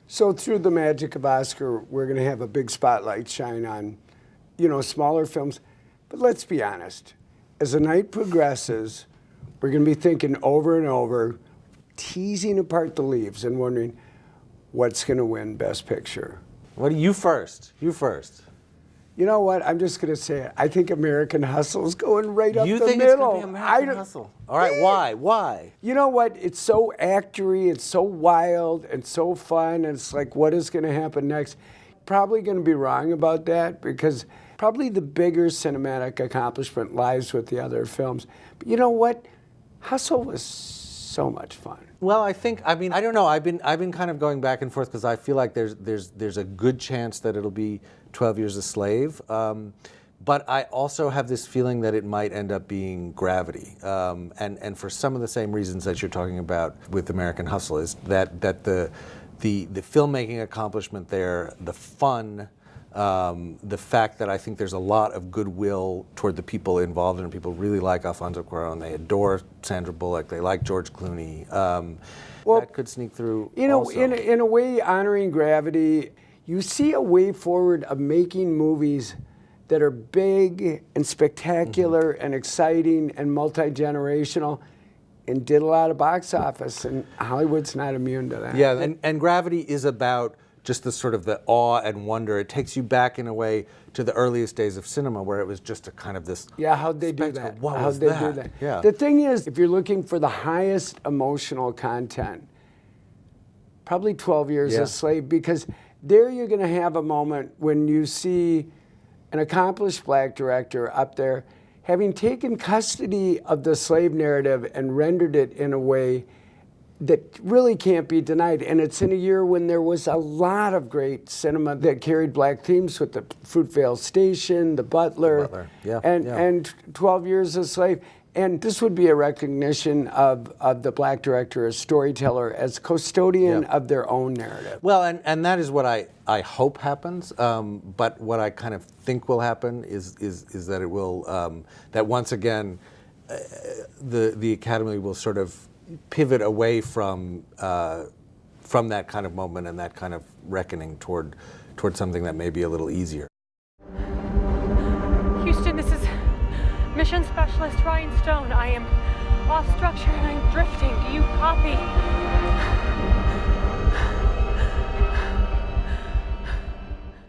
So through the magic of Oscar, we're going to have a big spotlight shine on, smaller films. But let's be honest. As the night progresses, we're going to be thinking over and over, teasing apart the leaves and wondering what's going to win Best Picture. What do you first? You first. You know what? I'm just going to say it. I think American Hustle's going right up the middle. You think it's going to be American Hustle? All right, why? Why? You know what? It's so actory, it's so wild, and so fun. And it's like, what is going to happen next? Probably going to be wrong about that because probably the bigger cinematic accomplishment lies with the other films. But you know what? Hustle was so much fun. Well, I don't know. I've been kind of going back and forth because I feel like there's a good chance that it'll be 12 Years a Slave. But I also have this feeling that it might end up being Gravity. And for some of the same reasons that you're talking about with American Hustle is that the filmmaking accomplishment there, the fun, the fact that I think there's a lot of goodwill toward the people involved and people really like Alfonso Cuarón, they adore Sandra Bullock, they like George Clooney. That could sneak through also. In a way, honoring Gravity, you see a way forward of making movies that are big and spectacular and exciting and multi-generational and did a lot of box office, and Hollywood's not immune to that. Yeah, and Gravity is about just the sort of the awe and wonder. It takes you back in a way to the earliest days of cinema where it was just a kind of this how'd they do spectacle. that? What How'd was they that? do that? Yeah. The thing is, if you're looking for the highest emotional content, probably 12 Years a Slave, because there you're going to have a moment when you see an accomplished black director up there having taken custody of the slave narrative and rendered it in a way that really can't be denied. And it's in a year when there was a lot of great cinema that carried black themes with the Fruitvale Station, The Butler, and 12 Years a Slave. And this would be a recognition of the black director as storyteller, as custodian of their own narrative. Well, and that is what I hope happens. But what I kind of think will happen is that it will that once again the Academy will sort of pivot away from that kind of moment and that kind of reckoning toward something that may be a little easier. Houston, this is Mission Specialist Ryan Stone. I am off structure and I'm drifting. Do you copy?